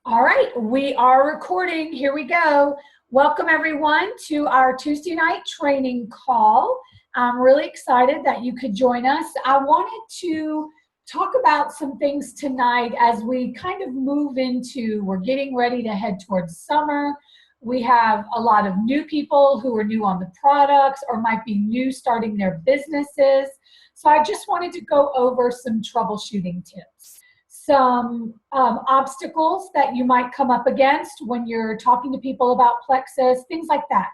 All right, we are recording. Here we go. Welcome everyone to our Tuesday night training call. I'm really excited that you could join us. I wanted to talk about some things tonight as we kind of move into, we're getting ready to head towards summer. We have a lot of new people who are new on the products or might be new starting their businesses. So I just wanted to go over some troubleshooting tips. Some obstacles that you might come up against when you're talking to people about Plexus, things like that.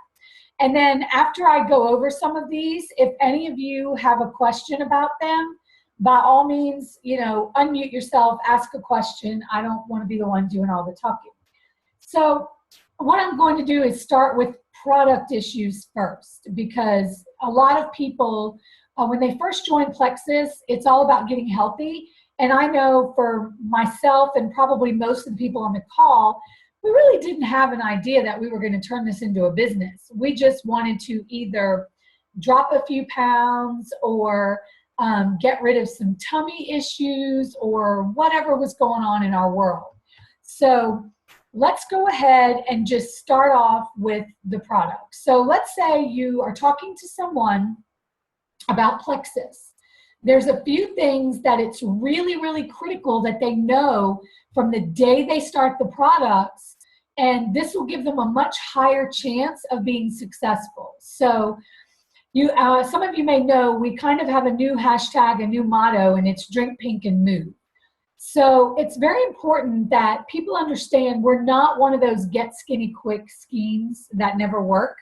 And then after I go over some of these, if any of you have a question about them, by all means, unmute yourself, ask a question. I don't want to be the one doing all the talking. So what I'm going to do is start with product issues first, because a lot of people, when they first join Plexus, it's all about getting healthy. And I know for myself and probably most of the people on the call, we really didn't have an idea that we were going to turn this into a business. We just wanted to either drop a few pounds or get rid of some tummy issues or whatever was going on in our world. So let's go ahead and just start off with the product. So let's say you are talking to someone about Plexus. There's a few things that it's really, really critical that they know from the day they start the products, and this will give them a much higher chance of being successful. So some of you may know we kind of have a new hashtag, a new motto, and it's drink pink and move. So it's very important that people understand we're not one of those get skinny quick schemes that never work.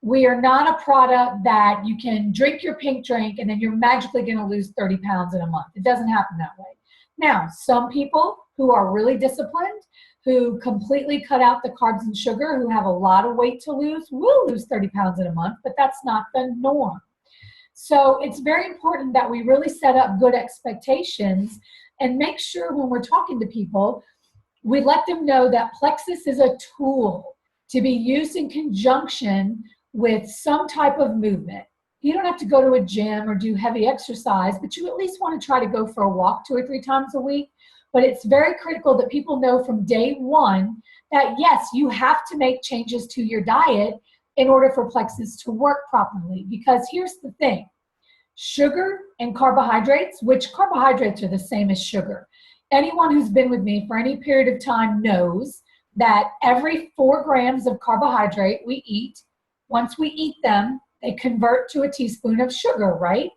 We are not a product that you can drink your pink drink and then you're magically going to lose 30 pounds in a month. It doesn't happen that way. Now, some people who are really disciplined, who completely cut out the carbs and sugar, who have a lot of weight to lose, will lose 30 pounds in a month, but that's not the norm. So it's very important that we really set up good expectations and make sure when we're talking to people, we let them know that Plexus is a tool to be used in conjunction with some type of movement. You don't have to go to a gym or do heavy exercise, but you at least want to try to go for a walk 2 or 3 times a week. But it's very critical that people know from day one that yes, you have to make changes to your diet in order for Plexus to work properly. Because here's the thing, sugar and carbohydrates, which carbohydrates are the same as sugar. Anyone who's been with me for any period of time knows that every 4 grams of carbohydrate we eat, once we eat them, they convert to a teaspoon of sugar, right?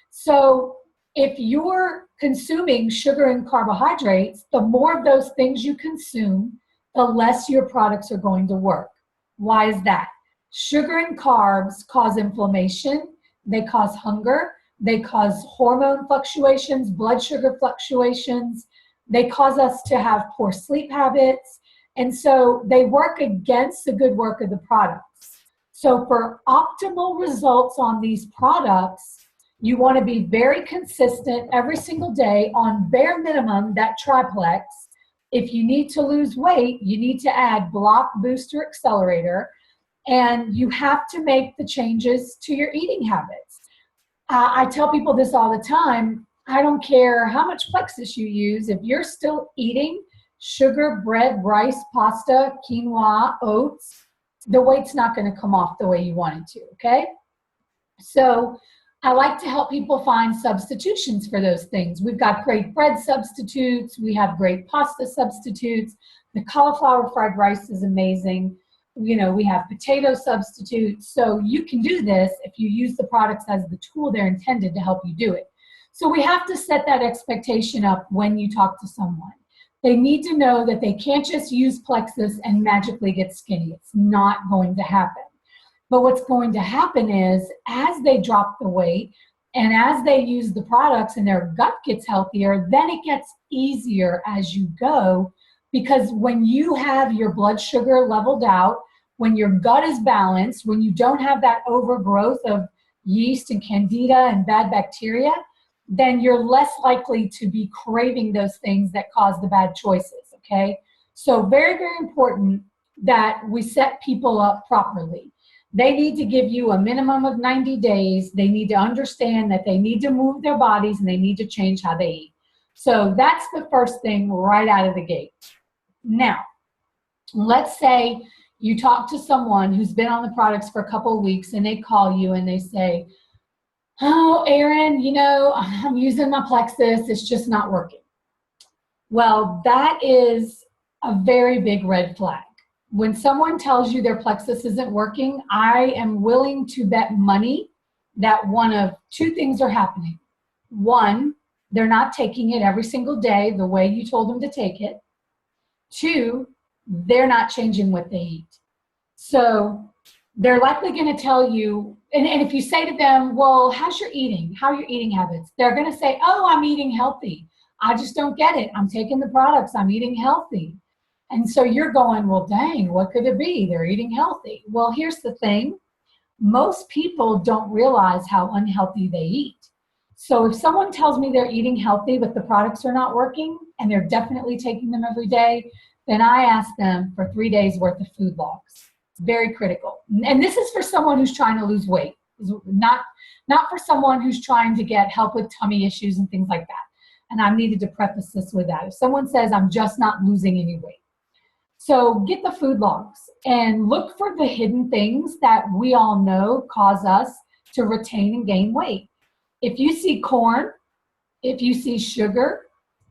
So if you're consuming sugar and carbohydrates, the more of those things you consume, the less your products are going to work. Why is that? Sugar and carbs cause inflammation, they cause hunger, they cause hormone fluctuations, blood sugar fluctuations, they cause us to have poor sleep habits, and so they work against the good work of the products. So for optimal results on these products, you want to be very consistent every single day on bare minimum that triplex. If you need to lose weight, you need to add block, boost, or accelerator, and you have to make the changes to your eating habits. I tell people this all the time. I don't care how much Plexus you use. If you're still eating sugar, bread, rice, pasta, quinoa, oats, the weight's not going to come off the way you want it to, okay? So I like to help people find substitutions for those things. We've got great bread substitutes. We have great pasta substitutes. The cauliflower fried rice is amazing. We have potato substitutes. So you can do this if you use the products as the tool they're intended to help you do it. So we have to set that expectation up when you talk to someone. They need to know that they can't just use Plexus and magically get skinny. It's not going to happen. But what's going to happen is as they drop the weight and as they use the products and their gut gets healthier, then it gets easier as you go, because when you have your blood sugar leveled out, when your gut is balanced, when you don't have that overgrowth of yeast and candida and bad bacteria, then you're less likely to be craving those things that cause the bad choices, okay? So very, very important that we set people up properly. They need to give you a minimum of 90 days. They need to understand that they need to move their bodies and they need to change how they eat. So that's the first thing right out of the gate. Now, let's say you talk to someone who's been on the products for a couple of weeks and they call you and they say, oh, Erin, you know, I'm using my plexus, it's just not working. Well, that is a very big red flag. When someone tells you their plexus isn't working, I am willing to bet money that one of two things are happening. One, they're not taking it every single day the way you told them to take it. Two, they're not changing what they eat. So they're likely going to tell you, and if you say to them, well, how's your eating? How are your eating habits? They're going to say, oh, I'm eating healthy. I just don't get it. I'm taking the products. I'm eating healthy. And so you're going, well, dang, what could it be? They're eating healthy. Well, here's the thing. Most people don't realize how unhealthy they eat. So if someone tells me they're eating healthy, but the products are not working, and they're definitely taking them every day, then I ask them for 3 days worth of food logs. It's very critical. And this is for someone who's trying to lose weight, not for someone who's trying to get help with tummy issues and things like that. And I needed to preface this with that. If someone says, I'm just not losing any weight. So get the food logs and look for the hidden things that we all know cause us to retain and gain weight. If you see corn, if you see sugar,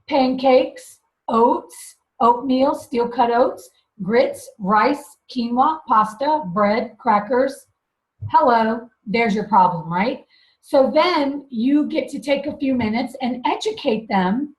pancakes, oats, oatmeal, steel cut oats, grits, rice, quinoa, pasta, bread, crackers, hello, there's your problem, right? So then you get to take a few minutes and educate them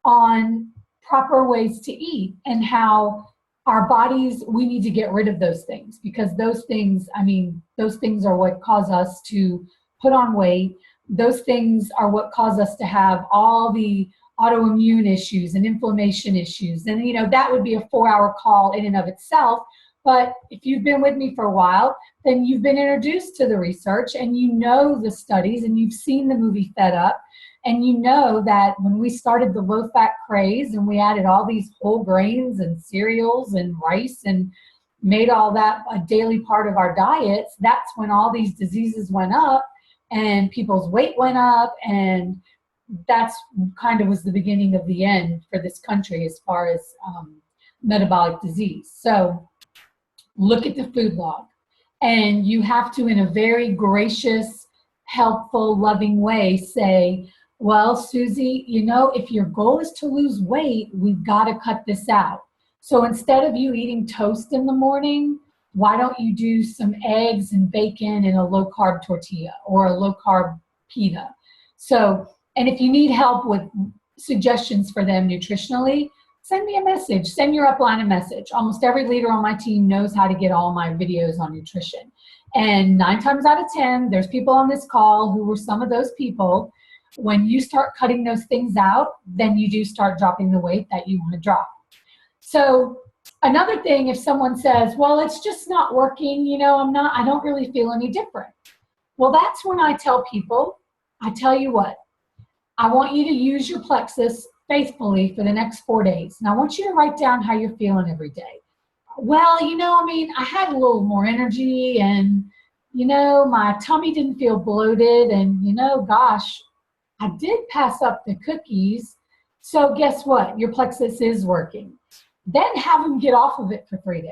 on proper ways to eat and how our bodies, we need to get rid of those things, because those things, I mean, those things are what cause us to put on weight. Those things are what cause us to have all the autoimmune issues and inflammation issues. And, you know, that would be a 4-hour call in and of itself. But if you've been with me for a while, then you've been introduced to the research and you know the studies and you've seen the movie Fed Up. And you know that when we started the low-fat craze and we added all these whole grains and cereals and rice and made all that a daily part of our diets, that's when all these diseases went up and people's weight went up, and that's kind of was the beginning of the end for this country as far as metabolic disease. So look at the food log, and you have to, in a very gracious, helpful, loving way, say, well, Susie, you know, if your goal is to lose weight, we've got to cut this out. So instead of you eating toast in the morning, why don't you do some eggs and bacon in a low-carb tortilla or a low-carb pita? So, and if you need help with suggestions for them nutritionally, send me a message. Send your upline a message. Almost every leader on my team knows how to get all my videos on nutrition. And 9 times out of 10, there's people on this call who were some of those people. When you start cutting those things out, then you do start dropping the weight that you want to drop. So another thing, if someone says, well, it's just not working, you know, I don't really feel any different. Well, that's when I tell people, I tell you what, I want you to use your plexus faithfully for the next 4 days. And I want you to write down how you're feeling every day. Well, you know, I mean, I had a little more energy and, you know, my tummy didn't feel bloated and, you know, gosh, I did pass up the cookies. So guess what? Your plexus is working. Then have them get off of it for 3 days.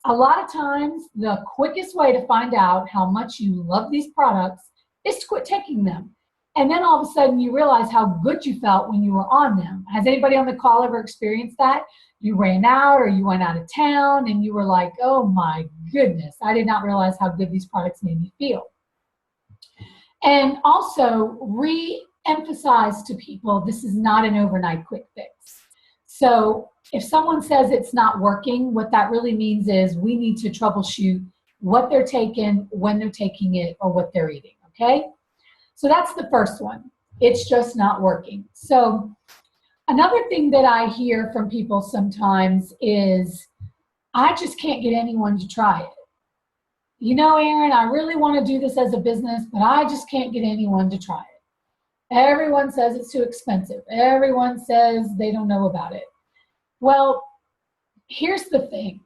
A lot of times, the quickest way to find out how much you love these products is to quit taking them. And then all of a sudden you realize how good you felt when you were on them. Has anybody on the call ever experienced that? You ran out or you went out of town and you were like, oh my goodness, I did not realize how good these products made me feel. And also re-emphasize to people, this is not an overnight quick fix. So if someone says it's not working, what that really means is we need to troubleshoot what they're taking, when they're taking it, or what they're eating, okay? So that's the first one. It's just not working. So another thing that I hear from people sometimes is, I just can't get anyone to try it. You know, Erin, I really want to do this as a business, but I just can't get anyone to try it. Everyone says it's too expensive. Everyone says they don't know about it. Well, here's the thing.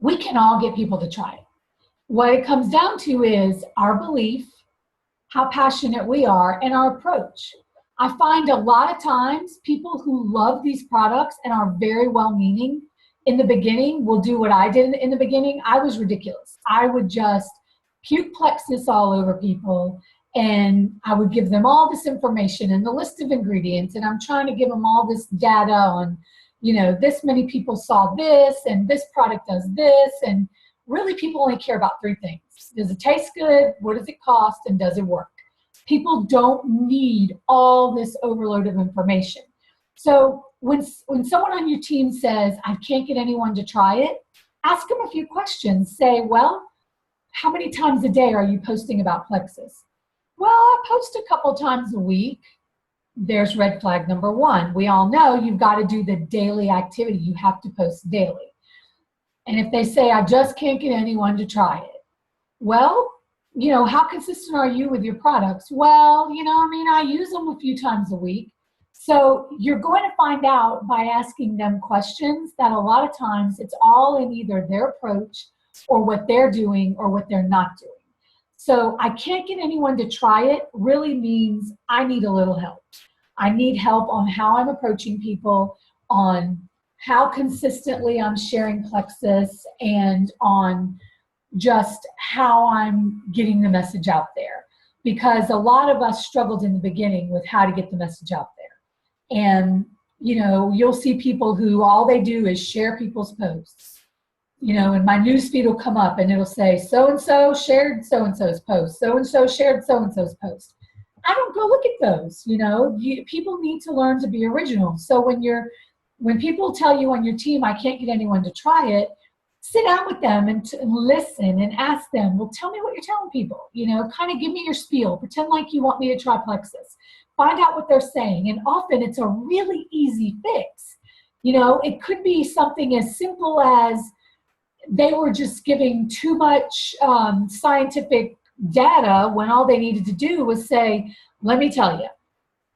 We can all get people to try it. What it comes down to is our belief, how passionate we are, and our approach. I find a lot of times people who love these products and are very well-meaning in the beginning will do what I did in the beginning. I was ridiculous. I would just puke Plexus all over people, and I would give them all this information and the list of ingredients, and I'm trying to give them all this data on, this many people saw this, and this product does this, and really people only care about three things. Does it taste good? What does it cost? And does it work? People don't need all this overload of information. So when someone on your team says, I can't get anyone to try it, ask them a few questions. Say, well, how many times a day are you posting about Plexus? Well, I post a couple times a week. There's red flag number one. We all know you've got to do the daily activity. You have to post daily. And if they say, I just can't get anyone to try it, well, how consistent are you with your products? Well, I use them a few times a week. So you're going to find out by asking them questions that a lot of times it's all in either their approach or what they're doing or what they're not doing. So I can't get anyone to try it really means I need a little help. I need help on how I'm approaching people, on how consistently I'm sharing Plexus, and on just how I'm getting the message out there. Because a lot of us struggled in the beginning with how to get the message out there. And, you'll see people who all they do is share people's posts. And my newsfeed will come up and it'll say, so-and-so shared so-and-so's post, so-and-so shared so-and-so's post. I don't go look at those, people need to learn to be original. So when people tell you on your team, I can't get anyone to try it, sit down with them and listen and ask them, well, tell me what you're telling people, kind of give me your spiel, pretend like you want me to try Plexus, find out what they're saying. And often it's a really easy fix. It could be something as simple as they were just giving too much scientific data when all they needed to do was say, let me tell you,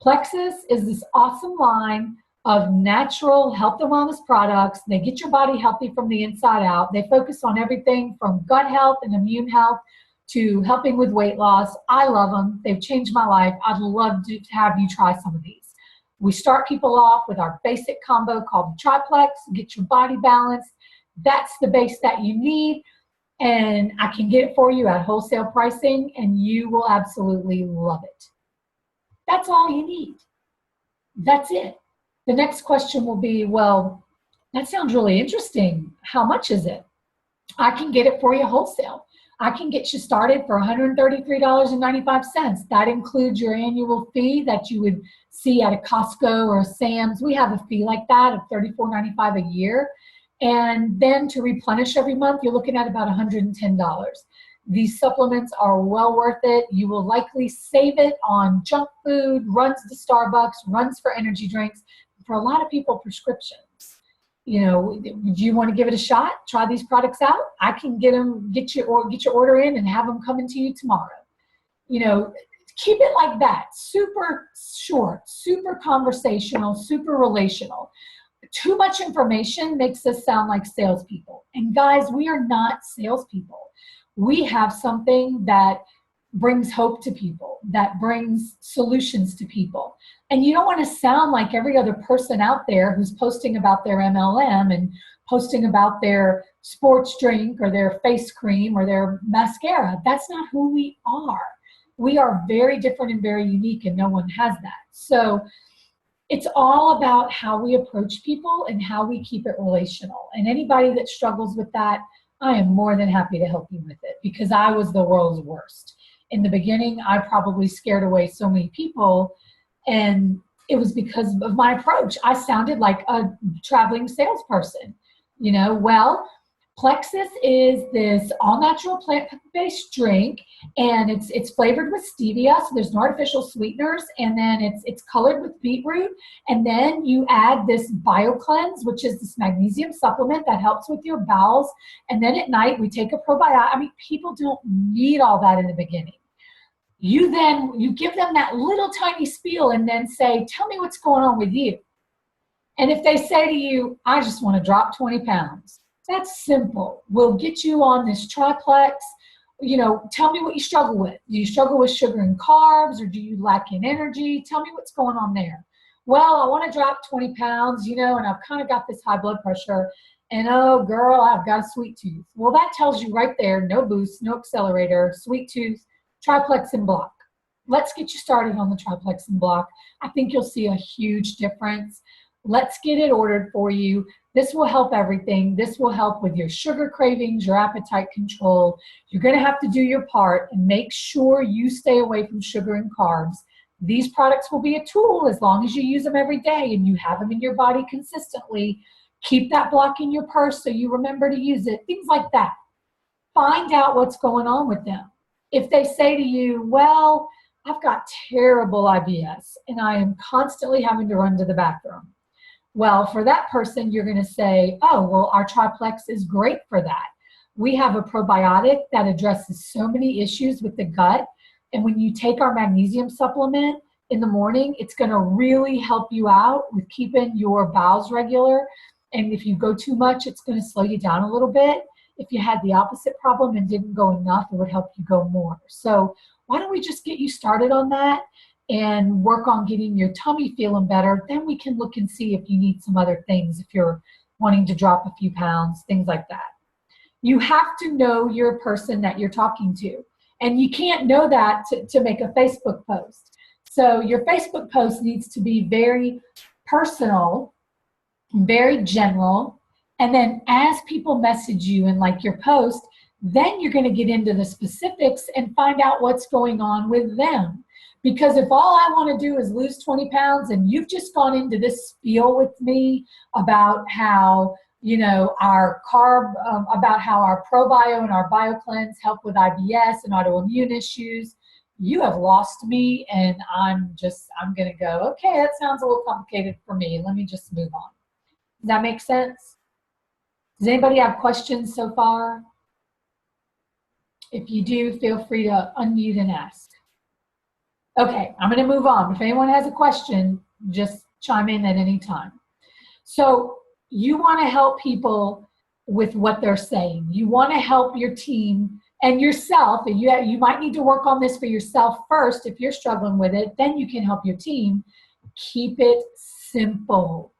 Plexus is this awesome line of natural health and wellness products. They get your body healthy from the inside out. They focus on everything from gut health and immune health to helping with weight loss. I love them. They've changed my life. I'd love to have you try some of these. We start people off with our basic combo called Triplex, get your body balanced. That's the base that you need, and I can get it for you at wholesale pricing, and you will absolutely love it. That's all you need. That's it. The next question will be, well, that sounds really interesting. How much is it? I can get it for you wholesale. I can get you started for $133.95. That includes your annual fee that you would see at a Costco or a Sam's. We have a fee like that of $34.95 a year. And then to replenish every month, you're looking at about $110. These supplements are well worth it. You will likely save it on junk food, runs to Starbucks, runs for energy drinks. For a lot of people, prescriptions. Do you want to give it a shot? Try these products out. I can get your order in and have them coming to you tomorrow. Keep it like that. Super short, super conversational, super relational. Too much information makes us sound like salespeople. And guys, we are not salespeople. We have something that brings hope to people, that brings solutions to people. And you don't want to sound like every other person out there who's posting about their MLM and posting about their sports drink or their face cream or their mascara. That's not who we are. We are very different and very unique, and no one has that. So it's all about how we approach people and how we keep it relational. And anybody that struggles with that, I am more than happy to help you with it, because I was the world's worst. In the beginning, I probably scared away so many people, and it was because of my approach. I sounded like a traveling salesperson. Well, Plexus is this all-natural plant-based drink, and it's flavored with stevia, so there's no artificial sweeteners, and then it's colored with beetroot, and then you add this BioCleanse, which is this magnesium supplement that helps with your bowels, and then at night we take a probiotic. People don't need all that in the beginning. You give them that little tiny spiel and then say, tell me what's going on with you. And if they say to you, I just want to drop 20 pounds, that's simple. We'll get you on this triplex, tell me what you struggle with. Do you struggle with sugar and carbs, or do you lack in energy? Tell me what's going on there. Well, I want to drop 20 pounds, and I've kind of got this high blood pressure, and oh girl, I've got a sweet tooth. Well, that tells you right there, no boost, no accelerator, sweet tooth, triplex and block. Let's get you started on the triplex and block. I think you'll see a huge difference. Let's get it ordered for you. This will help everything. This will help with your sugar cravings, your appetite control. You're going to have to do your part and make sure you stay away from sugar and carbs. These products will be a tool as long as you use them every day and you have them in your body consistently. Keep that block in your purse so you remember to use it. Things like that. Find out what's going on with them. If they say to you, well, I've got terrible IBS and I am constantly having to run to the bathroom. Well, for that person, you're going to say, oh, well, our triplex is great for that. We have a probiotic that addresses so many issues with the gut. And when you take our magnesium supplement in the morning, it's going to really help you out with keeping your bowels regular. And if you go too much, it's going to slow you down a little bit. If you had the opposite problem and didn't go enough, it would help you go more. So why don't we just get you started on that and work on getting your tummy feeling better? Then we can look and see if you need some other things, if you're wanting to drop a few pounds, things like that. You have to know your person that you're talking to. And you can't know that to make a Facebook post. So your Facebook post needs to be very personal, very general. And then as people message you and like your post, then you're going to get into the specifics and find out what's going on with them. Because if all I want to do is lose 20 pounds and you've just gone into this spiel with me about how, our about how our ProBio and our BioCleanse help with IBS and autoimmune issues, you have lost me and I'm going to go, okay, that sounds a little complicated for me. Let me just move on. Does that make sense? Does anybody have questions so far? If you do, feel free to unmute and ask. Okay, I'm going to move on. If anyone has a question, just chime in at any time. So you want to help people with what they're saying. You want to help your team and yourself. And you might need to work on this for yourself first if you're struggling with it. Then you can help your team. Keep it simple.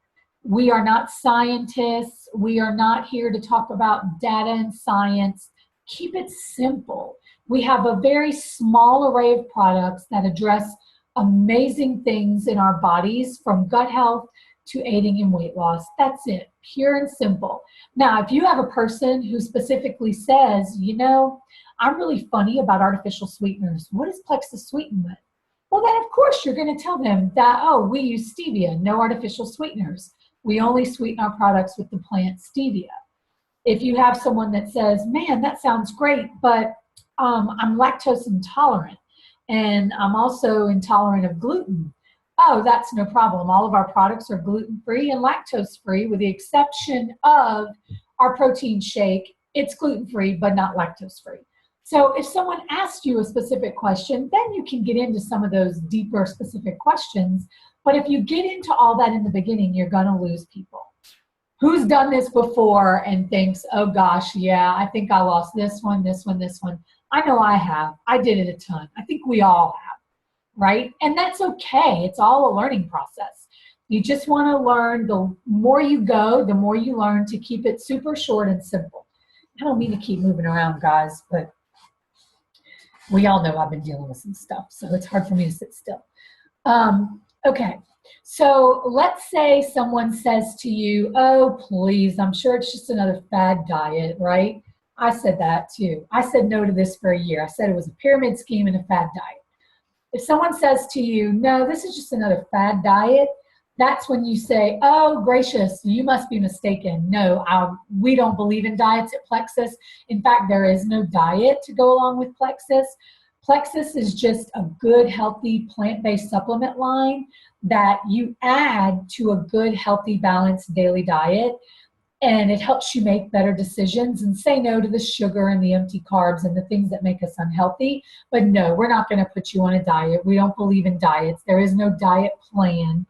We are not scientists. We are not here to talk about data and science. Keep it simple. We have a very small array of products that address amazing things in our bodies, from gut health to aiding in weight loss. That's it, pure and simple. Now, if you have a person who specifically says, I'm really funny about artificial sweeteners. What is Plexus sweetened with? Well, then, of course, you're going to tell them that, oh, we use stevia, no artificial sweeteners. We only sweeten our products with the plant stevia. If you have someone that says, man, that sounds great, but I'm lactose intolerant, and I'm also intolerant of gluten. Oh, that's no problem. All of our products are gluten-free and lactose-free, with the exception of our protein shake. It's gluten-free, but not lactose-free. So if someone asks you a specific question, then you can get into some of those deeper specific questions. But if you get into all that in the beginning, you're going to lose people. Who's done this before and thinks, oh gosh, yeah, I think I lost this one, this one, this one. I know I have. I did it a ton. I think we all have, right? And that's okay. It's all a learning process. You just want to learn. The more you go, the more you learn to keep it super short and simple. I don't mean to keep moving around, guys, but we all know I've been dealing with some stuff, so it's hard for me to sit still. Okay. So let's say someone says to you, oh, please, I'm sure it's just another fad diet, right? I said that too. I said no to this for a year. I said it was a pyramid scheme and a fad diet. If someone says to you, no, this is just another fad diet, that's when you say, oh, gracious, you must be mistaken. No, we don't believe in diets at Plexus. In fact, there is no diet to go along with Plexus. Plexus is just a good, healthy, plant-based supplement line that you add to a good, healthy, balanced daily diet. And it helps you make better decisions and say no to the sugar and the empty carbs and the things that make us unhealthy. But no, we're not going to put you on a diet. We don't believe in diets. There is no diet plan.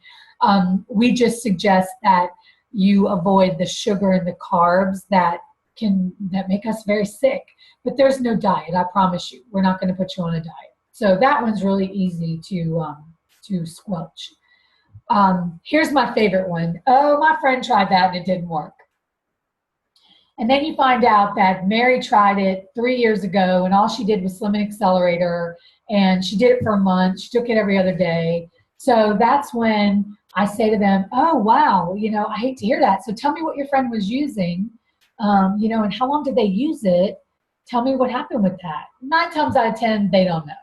We just suggest that you avoid the sugar and the carbs that that make us very sick. But there's no diet, I promise you. We're not going to put you on a diet. So that one's really easy to squelch. Here's my favorite one. Oh, my friend tried that and it didn't work. And then you find out that Mary tried it 3 years ago and all she did was Slim and Accelerator, and she did it for a month. She took it every other day. So that's when I say to them, oh, wow, I hate to hear that. So tell me what your friend was using, and how long did they use it? Tell me what happened with that. 9 times out of 10, they don't know.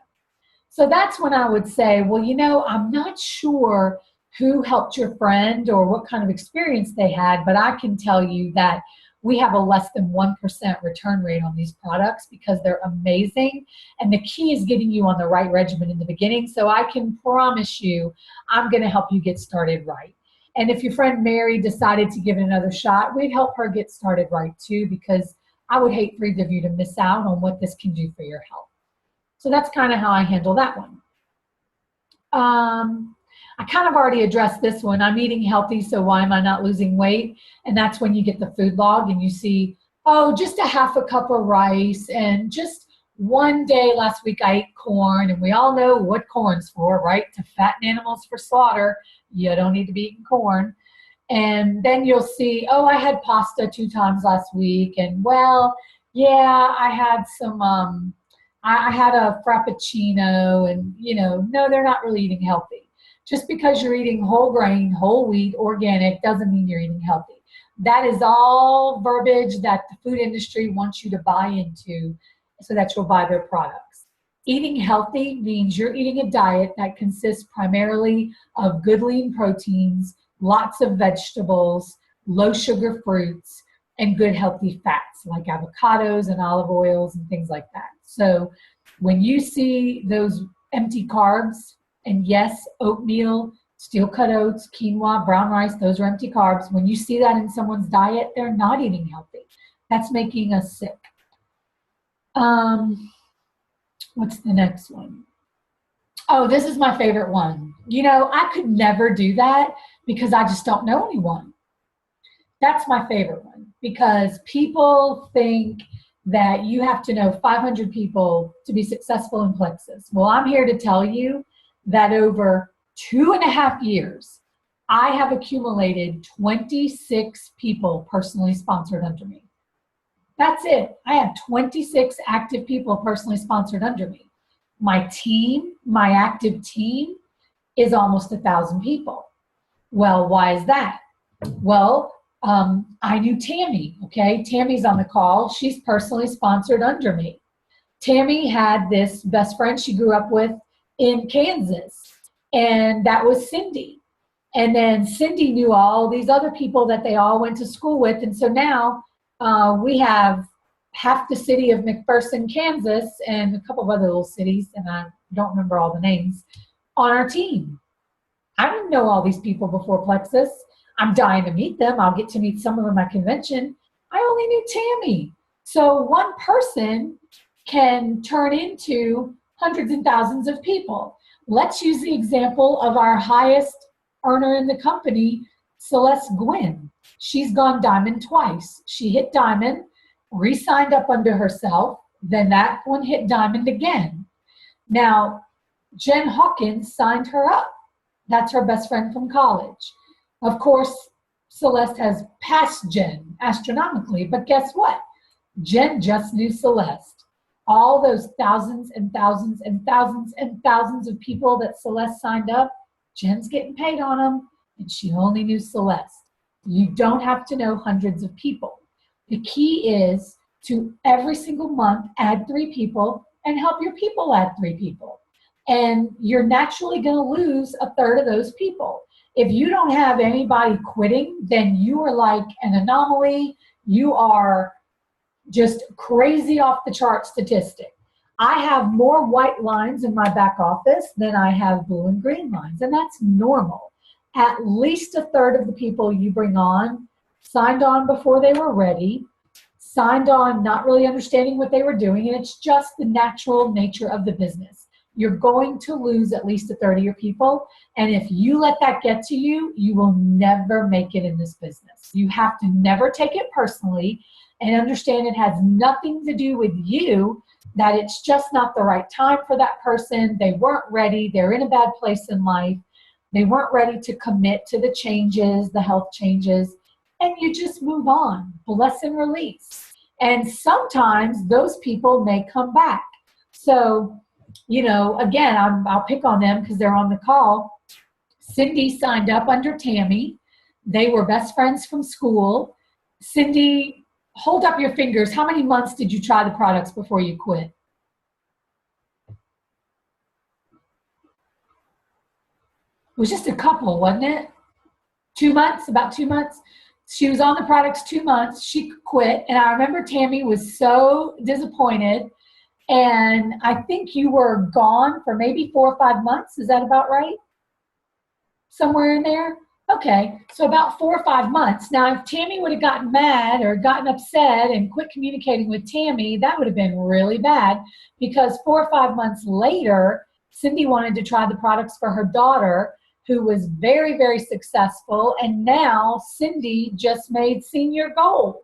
So that's when I would say, well, I'm not sure who helped your friend or what kind of experience they had, but I can tell you that we have a less than 1% return rate on these products because they're amazing. And the key is getting you on the right regimen in the beginning. So I can promise you, I'm going to help you get started right. And if your friend Mary decided to give it another shot, we'd help her get started right too, because I would hate for either of you to miss out on what this can do for your health. So that's kind of how I handle that one. I kind of already addressed this one. I'm eating healthy, so why am I not losing weight? And that's when you get the food log and you see, oh, just a half a cup of rice, and just one day last week I ate corn, and we all know what corn's for, right? To fatten animals for slaughter. You don't need to be eating corn. And then you'll see, oh, I had pasta 2 times last week, and well, yeah, I had some, I had a Frappuccino, and no, they're not really eating healthy. Just because you're eating whole grain, whole wheat, organic, doesn't mean you're eating healthy. That is all verbiage that the food industry wants you to buy into so that you'll buy their products. Eating healthy means you're eating a diet that consists primarily of good lean proteins, lots of vegetables, low sugar fruits, and good healthy fats like avocados and olive oils and things like that. So when you see those empty carbs, and yes, oatmeal, steel cut oats, quinoa, brown rice, those are empty carbs. When you see that in someone's diet, they're not eating healthy. That's making us sick. What's the next one? Oh, this is my favorite one. I could never do that because I just don't know anyone. That's my favorite one because people think that you have to know 500 people to be successful in Plexus. Well, I'm here to tell you that over 2.5 years, I have accumulated 26 people personally sponsored under me. That's it. I have 26 active people personally sponsored under me. My team, my active team, is almost 1,000 people. Well, why is that? Well, I knew Tammy, okay? Tammy's on the call. She's personally sponsored under me. Tammy had this best friend she grew up with in Kansas, and that was Cindy. And then Cindy knew all these other people that they all went to school with, and so now we have half the city of McPherson, Kansas, and a couple of other little cities, and I don't remember all the names, on our team. I didn't know all these people before Plexus. I'm dying to meet them. I'll get to meet some of them at convention. I only knew Tammy. So one person can turn into hundreds and thousands of people. Let's use the example of our highest earner in the company, Celeste Gwynn. She's gone diamond twice. She hit diamond, re-signed up under herself, then that one hit diamond again. Now, Jen Hawkins signed her up. That's her best friend from college. Of course, Celeste has passed Jen astronomically, but guess what? Jen just knew Celeste. All those thousands and thousands and thousands and thousands of people that Celeste signed up, Jen's getting paid on them, and she only knew Celeste. You don't have to know hundreds of people. The key is to every single month add 3 people and help your people add 3 people. And you're naturally going to lose 1/3 of those people. If you don't have anybody quitting, then you are like an anomaly. You are just crazy off the chart statistic. I have more white lines in my back office than I have blue and green lines, and that's normal. At least 1/3 of the people you bring on signed on before they were ready, signed on not really understanding what they were doing, and it's just the natural nature of the business. you're going to lose at least a third of your people. And if you let that get to you, you will never make it in this business. You have to never take it personally and understand it has nothing to do with you, that it's just not the right time for that person. They weren't ready. They're in a bad place in life. They weren't ready to commit to the changes, the health changes, and you just move on, bless and release. And sometimes those people may come back. So, you know, again, I'll pick on them because they're on the call. Cindy signed up under Tammy. They were best friends from school. Cindy, hold up your fingers. How many months did you try the products before you quit? It was just a couple, wasn't it? 2 months, about 2 months. She was on the products 2 months. She quit. And I remember Tammy was so disappointed. And I think you were gone for maybe 4 or 5 months. Is that about right? Somewhere in there? Okay, so about 4 or 5 months. Now, if Tammy would have gotten mad or gotten upset and quit communicating with Tammy, that would have been really bad, because 4 or 5 months later, Cindy wanted to try the products for her daughter, who was very, very successful, and now Cindy just made senior gold.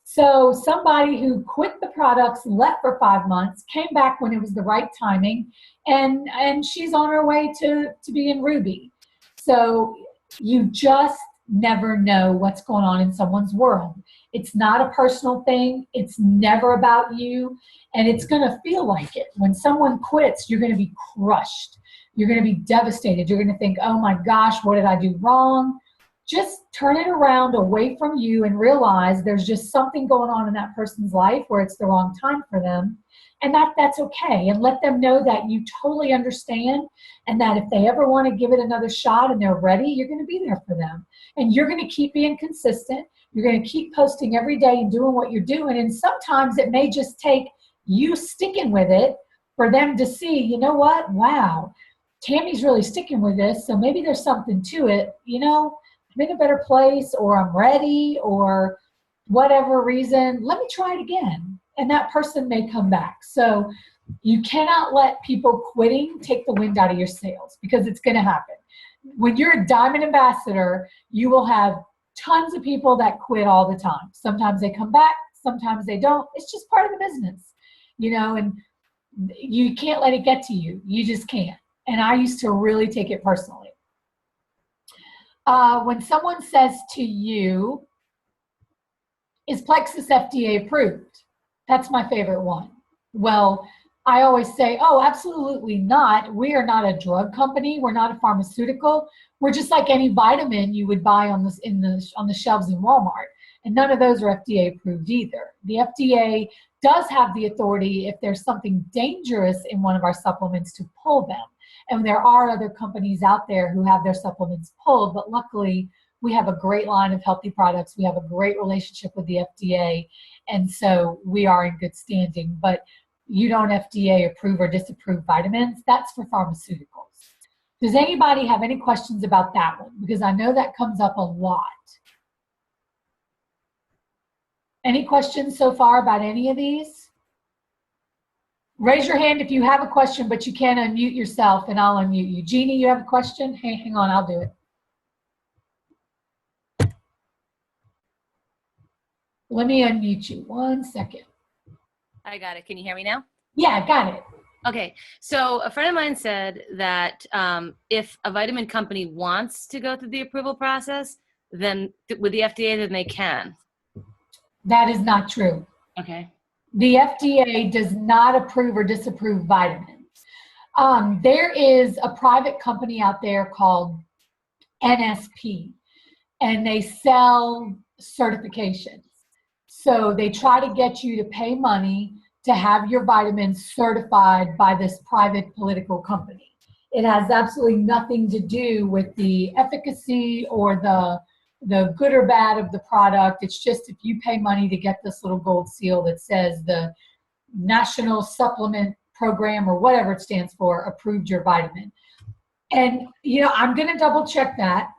So somebody who quit the products, left for 5 months, came back when it was the right timing, and she's on her way to being Ruby. So you just never know what's going on in someone's world. It's not a personal thing. It's never about you, and it's going to feel like it. When someone quits, you're going to be crushed. You're going to be devastated. You're going to think, oh my gosh, what did I do wrong? Just turn it around away from you and realize there's just something going on in that person's life where it's the wrong time for them. And that's okay. And let them know that you totally understand, and that if they ever want to give it another shot and they're ready, you're going to be there for them. And you're going to keep being consistent. You're going to keep posting every day and doing what you're doing. And sometimes it may just take you sticking with it for them to see, you know what? Wow, Tammy's really sticking with this. So maybe there's something to it. You know, I'm in a better place, or I'm ready, or whatever reason. Let me try it again. And that person may come back. So you cannot let people quitting take the wind out of your sails, because it's going to happen. When you're a diamond ambassador, you will have tons of people that quit all the time. Sometimes they come back, sometimes they don't. It's just part of the business, you know, and you can't let it get to you. You just can't. And I used to really take it personally. When someone says to you, is Plexus FDA approved? That's my favorite one. Well, I always say, oh, absolutely not. We are not a drug company. We're not a pharmaceutical. We're just like any vitamin you would buy on the shelves in Walmart. And none of those are FDA approved either. The FDA does have the authority, if there's something dangerous in one of our supplements, to pull them. And there are other companies out there who have their supplements pulled, but luckily we have a great line of healthy products. We have a great relationship with the FDA, and so we are in good standing. But you don't FDA approve or disapprove vitamins. That's for pharmaceuticals. Does anybody have any questions about that one? Because I know that comes up a lot. Any questions so far about any of these? Raise your hand if you have a question, but you can't unmute yourself, and I'll unmute you. Jeannie, you have a question? Hey, hang on, I'll do it. Let me unmute you 1 second. I got it. Can you hear me now? Yeah, got it. Okay. So a friend of mine said that if a vitamin company wants to go through the approval process, then with the FDA, then they can. That is not true. Okay. The FDA does not approve or disapprove vitamins. There is a private company out there called NSP, and they sell certifications. So they try to get you to pay money to have your vitamins certified by this private political company. It has absolutely nothing to do with the efficacy or the good or bad of the product. It's just if you pay money to get this little gold seal that says the National Supplement Program, or whatever it stands for, approved your vitamin. And, you know, I'm going to double check that,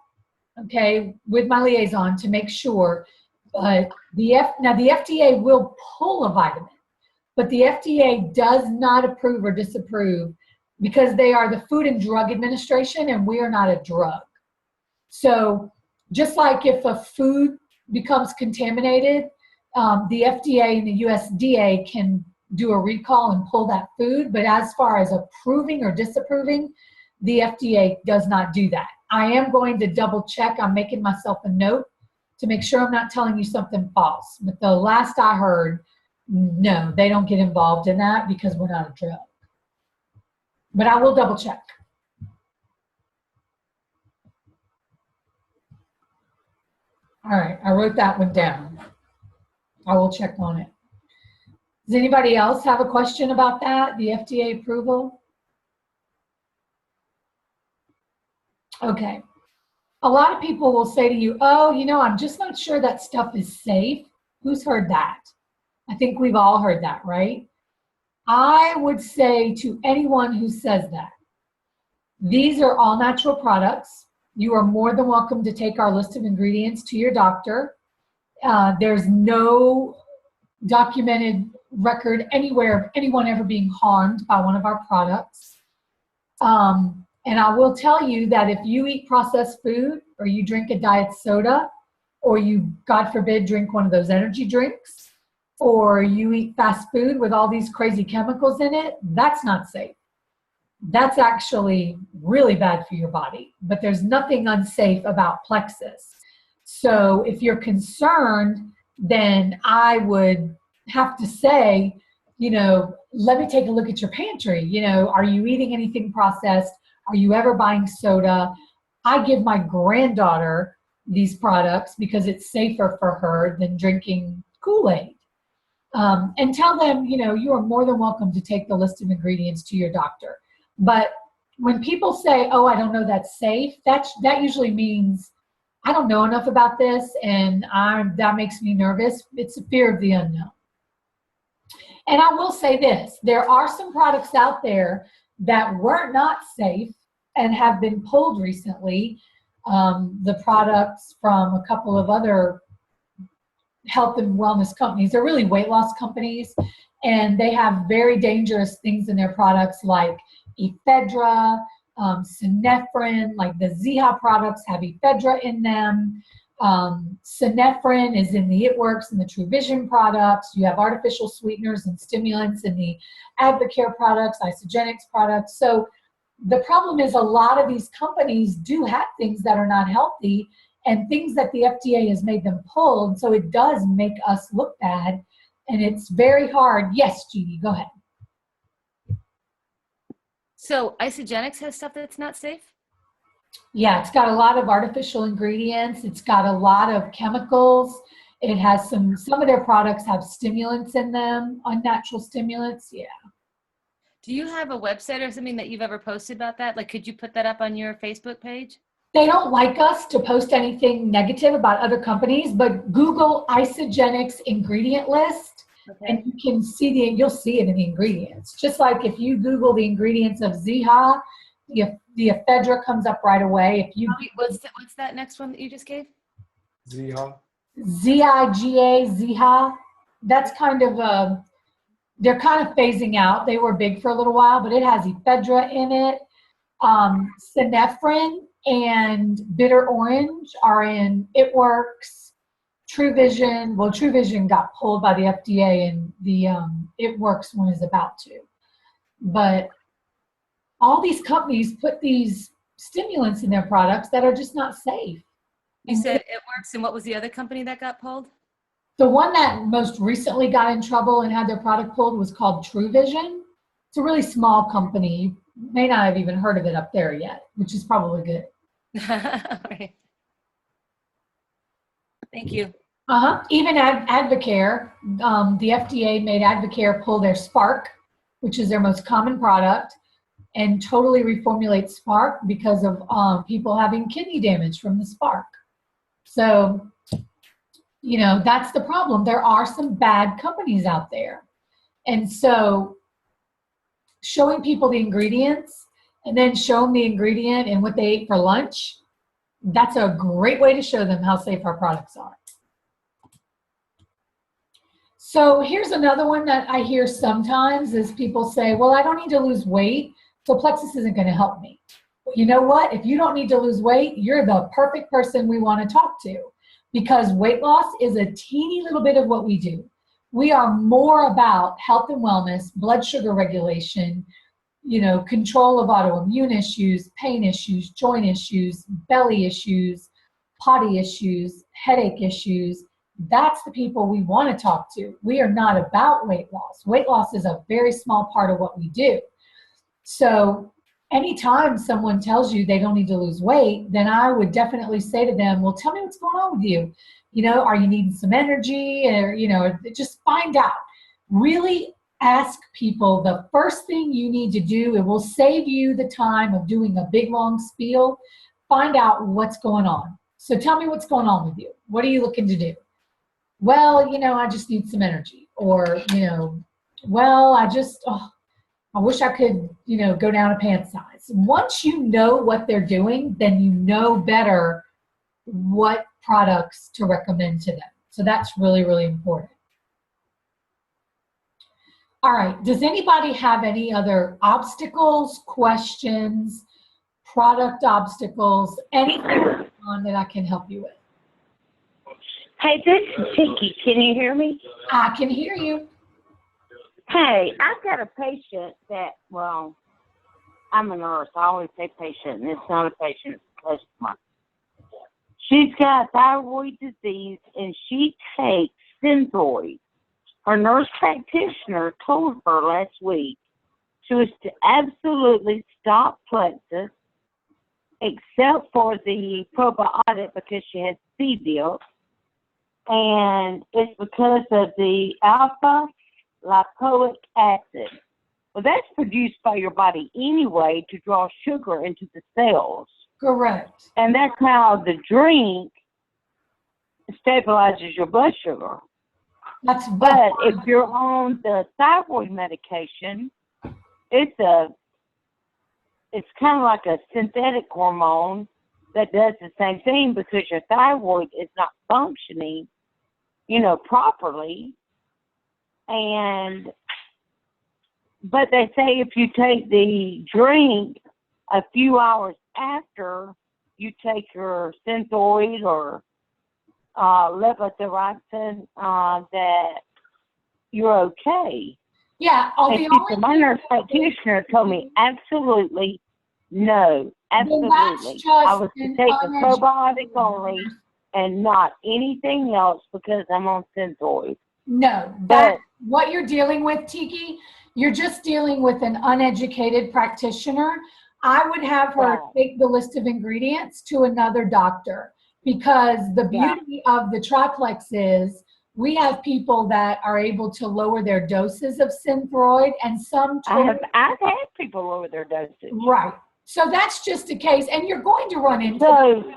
okay, with my liaison to make sure. But now the FDA will pull a vitamin, but the FDA does not approve or disapprove because they are the Food and Drug Administration and we are not a drug. So just like if a food becomes contaminated, the FDA and the USDA can do a recall and pull that food. But as far as approving or disapproving, the FDA does not do that. I am going to double check. I'm making myself a note to make sure I'm not telling you something false. But the last I heard, no, they don't get involved in that because we're not a drug. But I will double check. All right, I wrote that one down. I will check on it. Does anybody else have a question about that, the FDA approval? Okay. A lot of people will say to you, oh, you know, I'm just not sure that stuff is safe. Who's heard that? I think we've all heard that, right? I would say to anyone who says that, these are all natural products. You are more than welcome to take our list of ingredients to your doctor. There's no documented record anywhere of anyone ever being harmed by one of our products. And I will tell you that if you eat processed food or you drink a diet soda or you, God forbid, drink one of those energy drinks or you eat fast food with all these crazy chemicals in it, that's not safe. That's actually really bad for your body, but there's nothing unsafe about Plexus. So if you're concerned, then I would have to say, you know, let me take a look at your pantry. You know, are you eating anything processed? Are you ever buying soda? I give my granddaughter these products because it's safer for her than drinking Kool-Aid. And tell them, you know, you are more than welcome to take the list of ingredients to your doctor. But when people say, oh, I don't know that's safe, that usually means I don't know enough about this and that makes me nervous. It's a fear of the unknown. And I will say this, there are some products out there that were not safe and have been pulled recently. The products from a couple of other health and wellness companies, they're really weight loss companies, and they have very dangerous things in their products like ephedra, synephrine, like the Ziha products have ephedra in them. Synephrine is in the It Works and the True Vision products. You have artificial sweeteners and stimulants in the AdvoCare products, Isagenix products. So the problem is a lot of these companies do have things that are not healthy and things that the FDA has made them pull. And so it does make us look bad. And it's very hard. Yes, Judy, go ahead. So Isagenix has stuff that's not safe? Yeah, it's got a lot of artificial ingredients. It's got a lot of chemicals. It has some of their products have stimulants in them, unnatural stimulants. Yeah. Do you have a website or something that you've ever posted about that? Like, could you put that up on your Facebook page? They don't like us to post anything negative about other companies, but Google Isagenix ingredient list, okay, and you can see you'll see it in the ingredients. Just like if you Google the ingredients of Ziha, the ephedra comes up right away. If you what's that next one that you just gave? Ziha. Ziga, Ziha. That's kind of they're kind of phasing out. They were big for a little while, but it has ephedra in it. Synephrine and bitter orange are in It Works, True Vision. Well, True Vision got pulled by the FDA, and the It Works one is about to. But all these companies put these stimulants in their products that are just not safe. You said It Works, and what was the other company that got pulled? The one that most recently got in trouble and had their product pulled was called True Vision. It's a really small company. You may not have even heard of it up there yet, which is probably good. Right. Thank you. Even AdvoCare, the FDA made AdvoCare pull their Spark, which is their most common product, and totally reformulate Spark because of people having kidney damage from the Spark. So, you know, that's the problem. There are some bad companies out there. And so showing people the ingredients and then show them the ingredient and what they ate for lunch, that's a great way to show them how safe our products are. So here's another one that I hear sometimes is people say, well, I don't need to lose weight, so Plexus isn't going to help me. But you know what? If you don't need to lose weight, you're the perfect person we want to talk to, because weight loss is a teeny little bit of what we do. We are more about health and wellness, blood sugar regulation, control of autoimmune issues, pain issues, joint issues, belly issues, potty issues, headache issues. That's the people we want to talk to. We are not about weight loss. Weight loss is a very small part of what we do. So anytime someone tells you they don't need to lose weight, then I would definitely say to them, well, tell me what's going on with you. Are you needing some energy? Or, just find out. Really ask people the first thing you need to do. It will save you the time of doing a big, long spiel. Find out what's going on. So tell me what's going on with you. What are you looking to do? Well, I just need some energy. Or, well, I wish I could, go down a pant size. Once you know what they're doing, then you know better what products to recommend to them. So that's really, really important. All right. Does anybody have any other obstacles, questions, product obstacles, anything on that I can help you with? Hey, this is Tiki. Can you hear me? I can hear you. Hey, I've got a patient that, well, I'm a nurse. I always say patient, and it's not a patient, it's a customer. She's got thyroid disease, and she takes Synthroid. Her nurse practitioner told her last week she was to absolutely stop Plexus, except for the probiotic because she has C. diff, and it's because of the alpha lipoic acid. Well, that's produced by your body anyway to draw sugar into the cells. Correct. And that's how the drink stabilizes your blood sugar. But if you're on the thyroid medication, it's kind of like a synthetic hormone that does the same thing because your thyroid is not functioning, properly. But they say if you take the drink a few hours after you take your Synthroid or levothyroxine, that you're okay. Yeah, My nurse practitioner told me absolutely no, absolutely. I was to take the probiotic only and not anything else because I'm on Synthroid. No, that's what you're dealing with, Tiki. You're just dealing with an uneducated practitioner. I would have her take the list of ingredients to another doctor, because the beauty of the triplex is we have people that are able to lower their doses of Synthroid, and some I've had people lower their dosage. Right. So that's just a case, and you're going to run into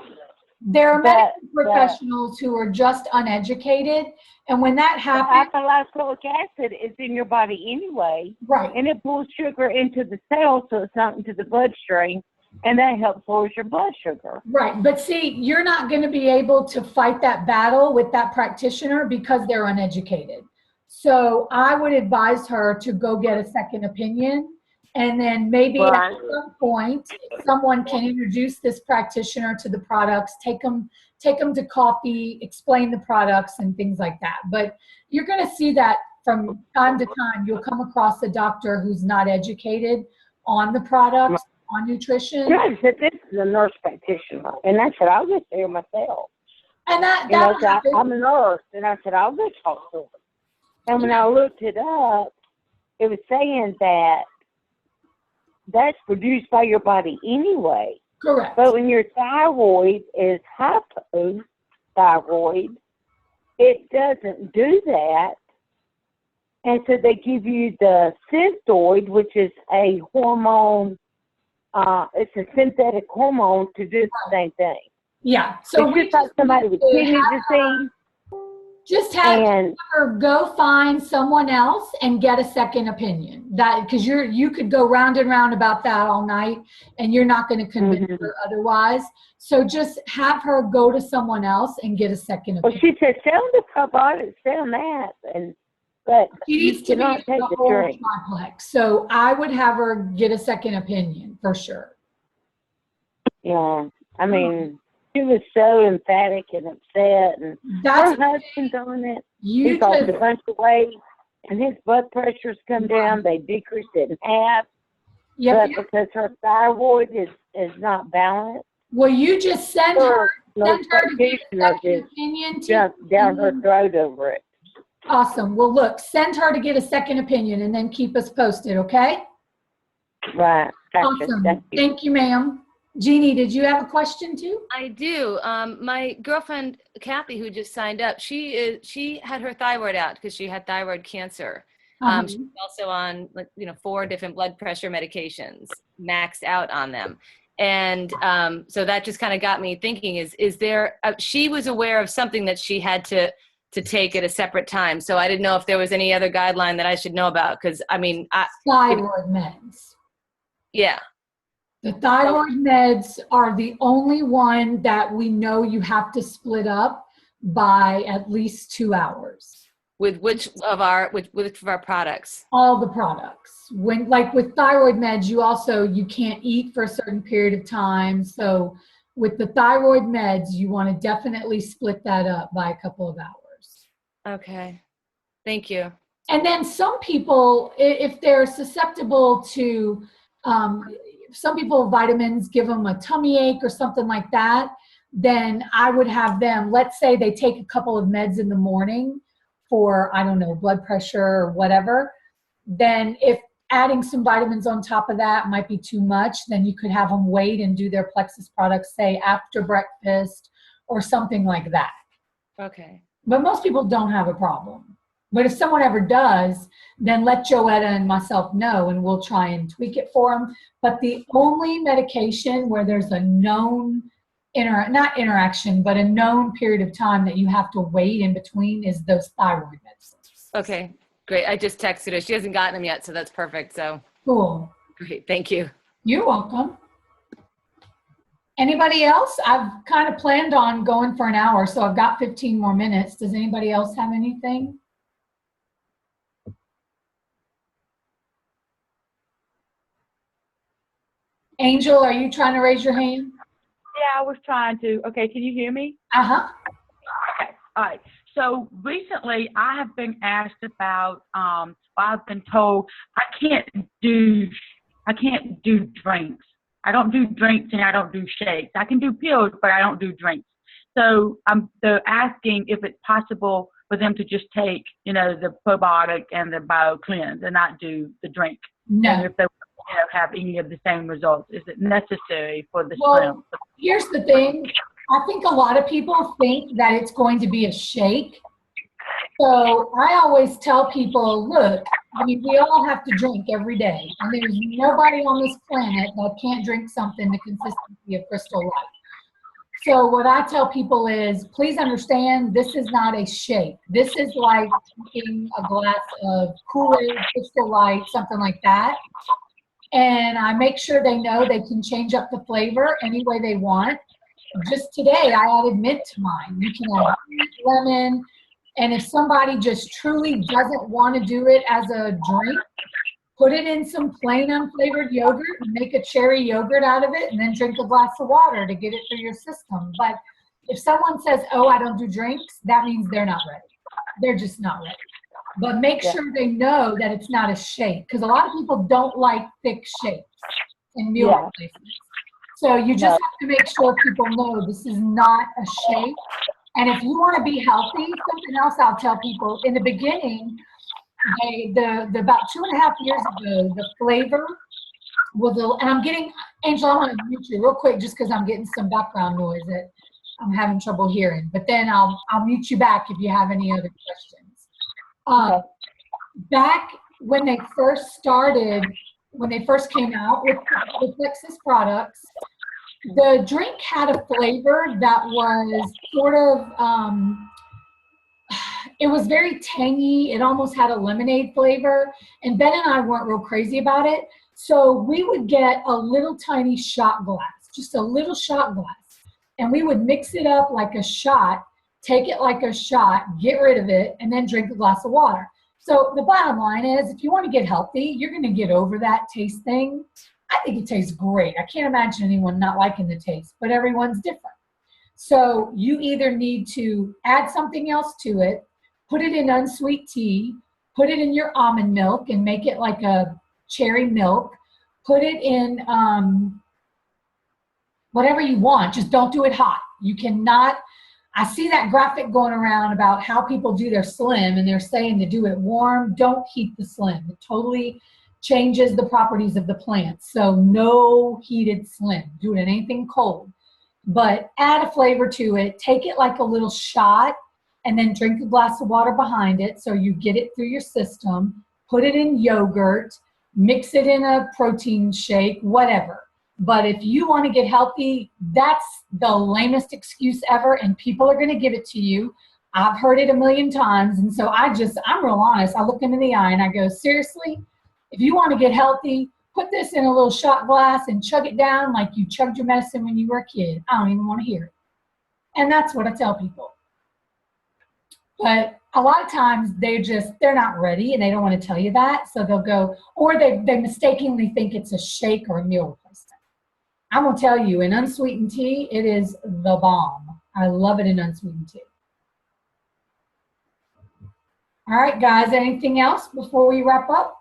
there are medical professionals who are just uneducated, and when that happens, alpha-lipoic acid is in your body anyway, right? And it pulls sugar into the cells, so it's not into the bloodstream, and that helps lower your blood sugar. Right, but see, you're not going to be able to fight that battle with that practitioner because they're uneducated. So I would advise her to go get a second opinion. And then maybe at some point, someone can introduce this practitioner to the products, take them to coffee, explain the products and things like that. But you're going to see that from time to time. You'll come across a doctor who's not educated on the products, on nutrition. Yeah, I said, this is a nurse practitioner. And I said, I'll just there myself. And I'm a nurse. And I said, I'll just talk to her. And when I looked it up, it was saying that that's produced by your body anyway. Correct. But when your thyroid is hypothyroid, it doesn't do that. And so they give you the Synthroid, which is a hormone. It's a synthetic hormone to do the same thing. Yeah. So we just like somebody with kidney disease. Just have her go find someone else and get a second opinion. That because you could go round and round about that all night, and you're not going to convince her otherwise. So just have her go to someone else and get a second opinion. Well, she said, "Stay on the probiotic, stay on that," and But She you needs to be cannot in take the the whole drink. triplex. So I would have her get a second opinion for sure. Yeah. I mean, she was so emphatic and upset, and That's her husband's on it. you He's lost just a bunch of weight, and his blood pressure's come down. They decreased it in half. yep. But because her thyroid is not balanced, Well, you just send her no to get a practitioner second just opinion. jumped down her throat over it. Awesome. Well, look, send her to get a second opinion and then keep us posted, okay? Right. Gotcha. Awesome. Thank you. Thank you, ma'am. Jeannie, did you have a question too? I do. My girlfriend Kathy, who just signed up, she had her thyroid out because she had thyroid cancer. She's also on 4 different blood pressure medications, maxed out on them. And so that just kind of got me thinking, is there, she was aware of something that she had to take at a separate time. So I didn't know if there was any other guideline that I should know about. Cause I mean, thyroid meds. Yeah. The thyroid meds are the only one that we know you have to split up by at least 2 hours. With which of our products? All the products. When, like with thyroid meds, you can't eat for a certain period of time. So with the thyroid meds, you want to definitely split that up by a couple of hours. Okay. Thank you. And then some people, if they're susceptible to, some people, vitamins give them a tummy ache or something like that, then I would have them, let's say they take a couple of meds in the morning for, I don't know, blood pressure or whatever, then if adding some vitamins on top of that might be too much, then you could have them wait and do their Plexus products, say, after breakfast or something like that. Okay. But most people don't have a problem. But if someone ever does, then let Joetta and myself know, and we'll try and tweak it for them. But the only medication where there's a known, not interaction, but a known period of time that you have to wait in between is those thyroid medicines. Okay, great. I just texted her. She hasn't gotten them yet, so that's perfect. So cool. Great, thank you. You're welcome. Anybody else? I've kind of planned on going for an hour, so I've got 15 more minutes. Does anybody else have anything? Angel, are you trying to raise your hand? Yeah, I was trying to. Okay, can you hear me? Uh-huh. Okay, all right. So recently I have been asked about, I've been told I can't do drinks. I don't do drinks and I don't do shakes. I can do pills, but I don't do drinks. So they're asking if it's possible for them to just take, the probiotic and the BioCleanse and not do the drink. No. And if they have any of the same results, is it necessary for the Well, here's the thing. I think a lot of people think that it's going to be a shake. So I always tell people, look, we all have to drink every day. And there's nobody on this planet that can't drink something the consistency of Crystal Light. So what I tell people is, please understand, this is not a shake. This is like drinking a glass of Kool-Aid, Crystal Light, something like that. And I make sure they know they can change up the flavor any way they want. Just today, I added mint to mine. You can add lemon. And if somebody just truly doesn't want to do it as a drink, put it in some plain unflavored yogurt and make a cherry yogurt out of it and then drink a glass of water to get it through your system. But if someone says, oh, I don't do drinks, that means they're not ready. They're just not ready. But make sure they know that it's not a shake, because a lot of people don't like thick shakes and meal replacements. So you just have to make sure people know this is not a shake. And if you want to be healthy, something else I'll tell people, in the beginning, about 2.5 years ago, the flavor was and I'm getting, Angel, I'm going to mute you real quick just because I'm getting some background noise that I'm having trouble hearing. But then I'll mute you back if you have any other questions. Back when they first started, when they first came out with Plexus products, the drink had a flavor that was sort of, it was very tangy. It almost had a lemonade flavor. And Ben and I weren't real crazy about it. So we would get a little tiny shot glass, just a little shot glass. And we would mix it up like a shot, take it like a shot, get rid of it, and then drink a glass of water. So the bottom line is, if you want to get healthy, you're going to get over that taste thing. I think it tastes great. I can't imagine anyone not liking the taste, but everyone's different. So you either need to add something else to it, put it in unsweet tea, put it in your almond milk and make it like a cherry milk, put it in whatever you want, just don't do it hot. You cannot, I see that graphic going around about how people do their Slim and they're saying to do it warm. Don't heat the Slim. It totally changes the properties of the plant. So no heated Slim. Do it in anything cold. But add a flavor to it. Take it like a little shot and then drink a glass of water behind it so you get it through your system. Put it in yogurt. Mix it in a protein shake, whatever. But if you want to get healthy, that's the lamest excuse ever, and people are going to give it to you. I've heard it a million times, and so I'm real honest. I look them in the eye and I go, seriously, if you want to get healthy, put this in a little shot glass and chug it down like you chugged your medicine when you were a kid. I don't even want to hear it. And that's what I tell people. But a lot of times they're not ready and they don't want to tell you that. So they'll go, or they mistakenly think it's a shake or a meal replacement. I'm going to tell you, in unsweetened tea, it is the bomb. I love it in unsweetened tea. All right, guys, anything else before we wrap up?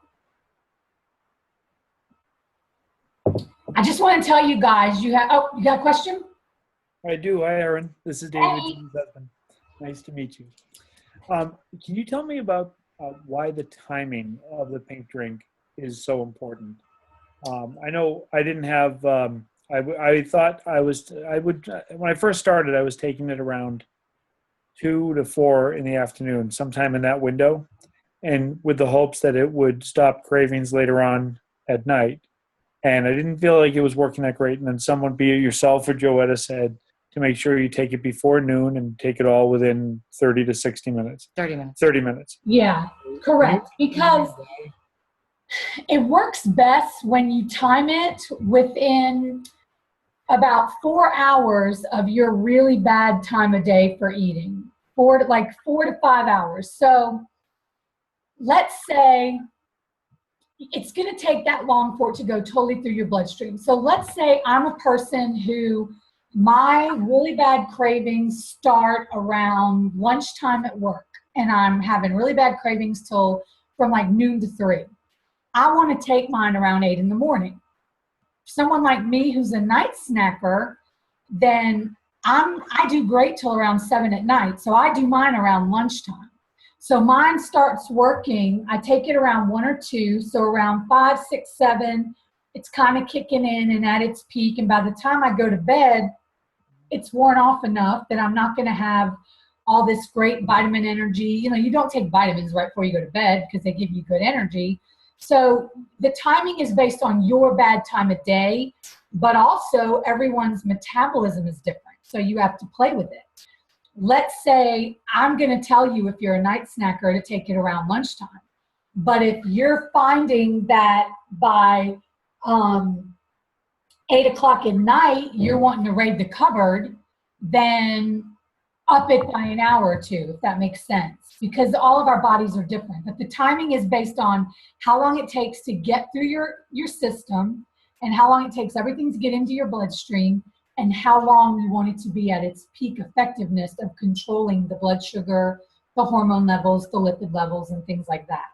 I just want to tell you guys, you got a question? I do. Hi, Erin. This is David, Hey. Jean's husband. Nice to meet you. Can you tell me about why the timing of the pink drink is so important? I know I didn't have, I thought I would, when I first started, I was taking it around 2 to 4 in the afternoon, sometime in that window, and with the hopes that it would stop cravings later on at night. And I didn't feel like it was working that great. And then someone, be it yourself or Joetta, said to make sure you take it before noon and take it all within 30 to 60 minutes. 30 minutes. 30 minutes. Yeah, correct. Because it works best when you time it within about 4 hours of your really bad time of day for eating. 4 to 5 hours. So let's say it's going to take that long for it to go totally through your bloodstream. So let's say I'm a person who my really bad cravings start around lunchtime at work, and I'm having really bad cravings from like noon to 3. I want to take mine around 8 in the morning. Someone like me who's a night snacker, then I do great till around 7 at night. So I do mine around lunchtime. So mine starts working, I take it around 1 or 2, so around 5, 6, 7, it's kind of kicking in and at its peak. And by the time I go to bed, it's worn off enough that I'm not going to have all this great vitamin energy. You know, you don't take vitamins right before you go to bed because they give you good energy. So the timing is based on your bad time of day, but also everyone's metabolism is different. So you have to play with it. Let's say I'm going to tell you if you're a night snacker to take it around lunchtime. But if you're finding that by 8 o'clock at night, you're wanting to raid the cupboard, then up it by an hour or 2, if that makes sense. Because all of our bodies are different. But the timing is based on how long it takes to get through your system and how long it takes everything to get into your bloodstream and how long you want it to be at its peak effectiveness of controlling the blood sugar, the hormone levels, the lipid levels, and things like that.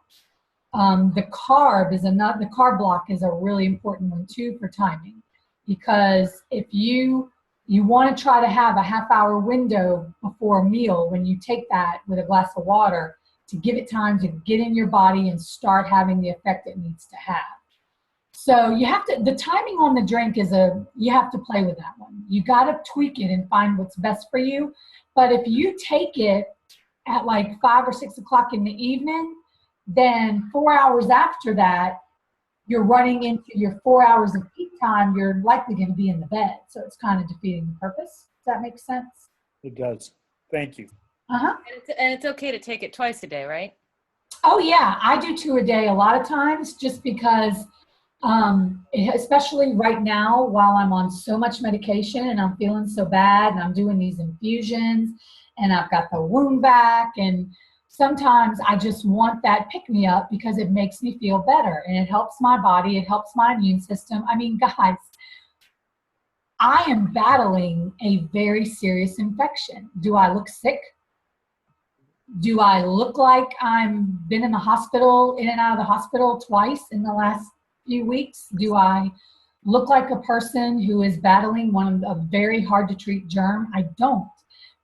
The carb block is a really important one too for timing, because if you want to try to have a half-hour window before a meal when you take that with a glass of water to give it time to get in your body and start having the effect it needs to have. So the timing on the drink you have to play with that one. You got to tweak it and find what's best for you. But if you take it at like 5 or 6 o'clock in the evening, then 4 hours after that, you're running into your 4 hours of peak time, you're likely going to be in the bed. So it's kind of defeating the purpose. Does that make sense? It does. Thank you. Uh-huh. And it's okay to take it twice a day, right? Oh, yeah. I do 2 a day a lot of times just because, especially right now while I'm on so much medication and I'm feeling so bad and I'm doing these infusions and I've got the wound vac and sometimes I just want that pick-me-up because it makes me feel better and it helps my body, it helps my immune system. I mean, guys, I am battling a very serious infection. Do I look sick? Do I look like I'm been in the hospital, in and out of the hospital twice in the last few weeks? Do I look like a person who is battling a very hard to treat germ? I don't,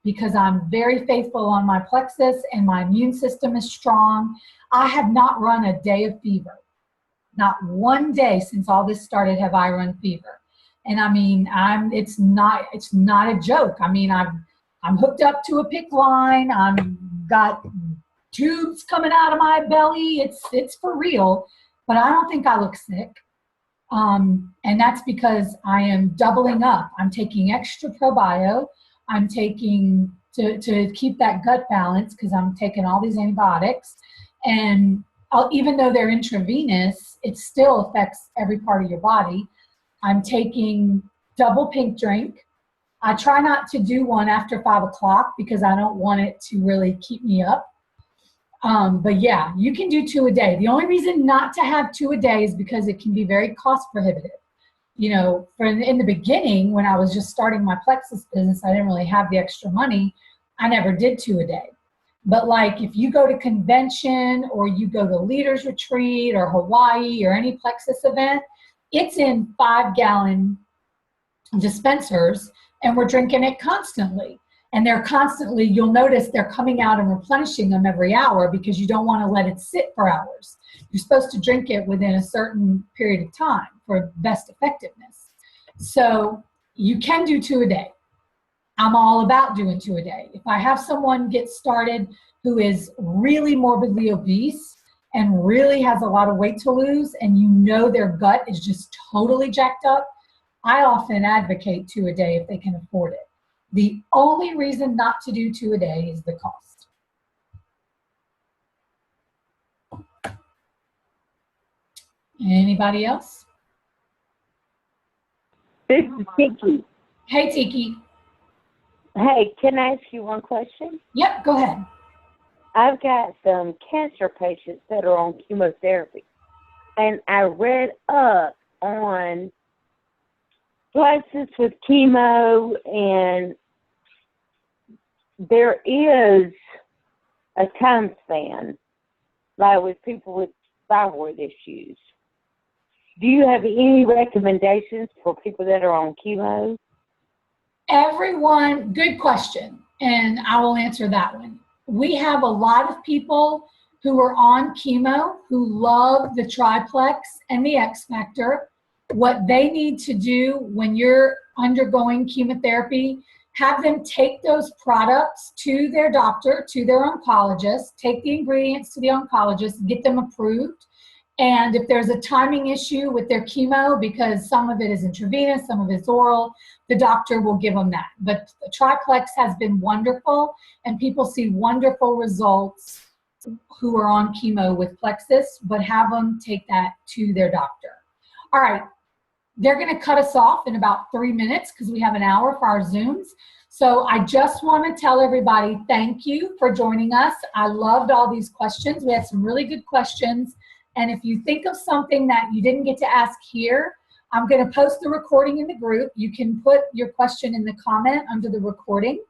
because I'm very faithful on my plexus and my immune system is strong. I have not run a day of fever. Not one day since all this started have I run fever. And I mean, it's not a joke. I mean, I'm hooked up to a PICC line. I'm got tubes coming out of my belly. It's for real, but I don't think I look sick. And that's because I am doubling up. I'm taking extra probio. I'm taking to keep that gut balance because I'm taking all these antibiotics. And even though they're intravenous, it still affects every part of your body. I'm taking double pink drink. I try not to do one after 5 o'clock because I don't want it to really keep me up. But yeah, you can do 2 a day. The only reason not to have 2 a day is because it can be very cost prohibitive. You know, in the beginning, when I was just starting my plexus business, I didn't really have the extra money. I never did 2 a day. But like if you go to convention or you go to leaders retreat or Hawaii or any plexus event, it's in 5-gallon dispensers and we're drinking it constantly. And they're constantly, you'll notice they're coming out and replenishing them every hour because you don't want to let it sit for hours. You're supposed to drink it within a certain period of time for best effectiveness. So you can do 2 a day. I'm all about doing 2 a day. If I have someone get started who is really morbidly obese and really has a lot of weight to lose and you know their gut is just totally jacked up, I often advocate 2 a day if they can afford it. The only reason not to do 2 a day is the cost. Anybody else? This is Tiki. Hey, Tiki. Hey, can I ask you one question? Yep, go ahead. I've got some cancer patients that are on chemotherapy, and I read up on plexus with chemo, and there is a time span, like with people with thyroid issues. Do you have any recommendations for people that are on chemo? Everyone, good question, and I will answer that one. We have a lot of people who are on chemo who love the triplex and the X Factor. What they need to do when you're undergoing chemotherapy, have them take those products to their doctor, to their oncologist, take the ingredients to the oncologist, get them approved. And if there's a timing issue with their chemo, because some of it is intravenous, some of it's oral, the doctor will give them that. But the triplex has been wonderful, and people see wonderful results who are on chemo with plexus, but have them take that to their doctor. All right, they're gonna cut us off in about 3 minutes because we have an hour for our Zooms. So I just wanna tell everybody thank you for joining us. I loved all these questions. We had some really good questions. And if you think of something that you didn't get to ask here, I'm gonna post the recording in the group. You can put your question in the comment under the recording.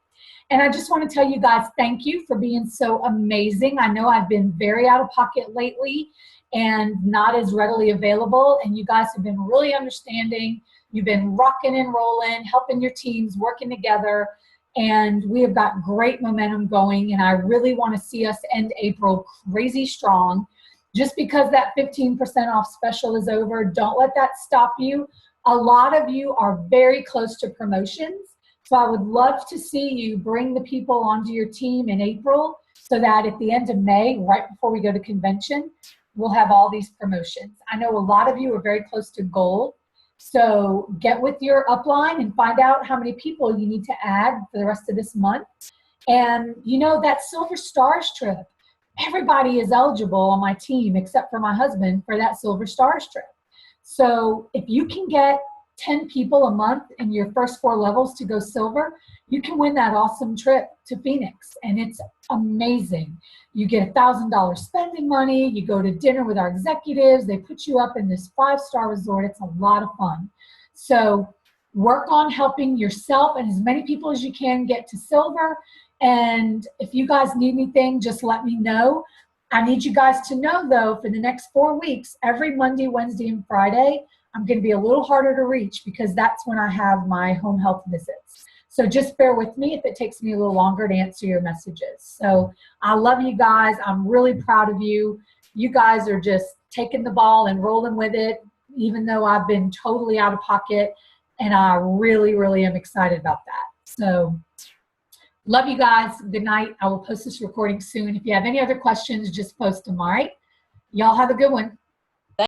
And I just wanna tell you guys, thank you for being so amazing. I know I've been very out of pocket lately and not as readily available, and you guys have been really understanding. You've been rocking and rolling, helping your teams, working together, and we have got great momentum going, and I really wanna see us end April crazy strong. Just because that 15% off special is over, don't let that stop you. A lot of you are very close to promotions, so I would love to see you bring the people onto your team in April so that at the end of May, right before we go to convention, we'll have all these promotions. I know a lot of you are very close to gold, so get with your upline and find out how many people you need to add for the rest of this month. And you know, that Silver Stars trip, everybody is eligible on my team except for my husband for that Silver Stars trip. So if you can get 10 people a month in your first 4 levels to go silver, you can win that awesome trip to Phoenix. And it's amazing. You get $1,000 spending money. You go to dinner with our executives. They put you up in this 5-star resort. It's a lot of fun. So work on helping yourself and as many people as you can get to silver. And if you guys need anything, just let me know. I need you guys to know, though, for the next 4 weeks, every Monday, Wednesday, and Friday, I'm going to be a little harder to reach because that's when I have my home health visits. So just bear with me if it takes me a little longer to answer your messages. So I love you guys. I'm really proud of you. You guys are just taking the ball and rolling with it, even though I've been totally out of pocket. And I really, really am excited about that. So love you guys. Good night. I will post this recording soon. If you have any other questions, just post them, all right? Y'all have a good one.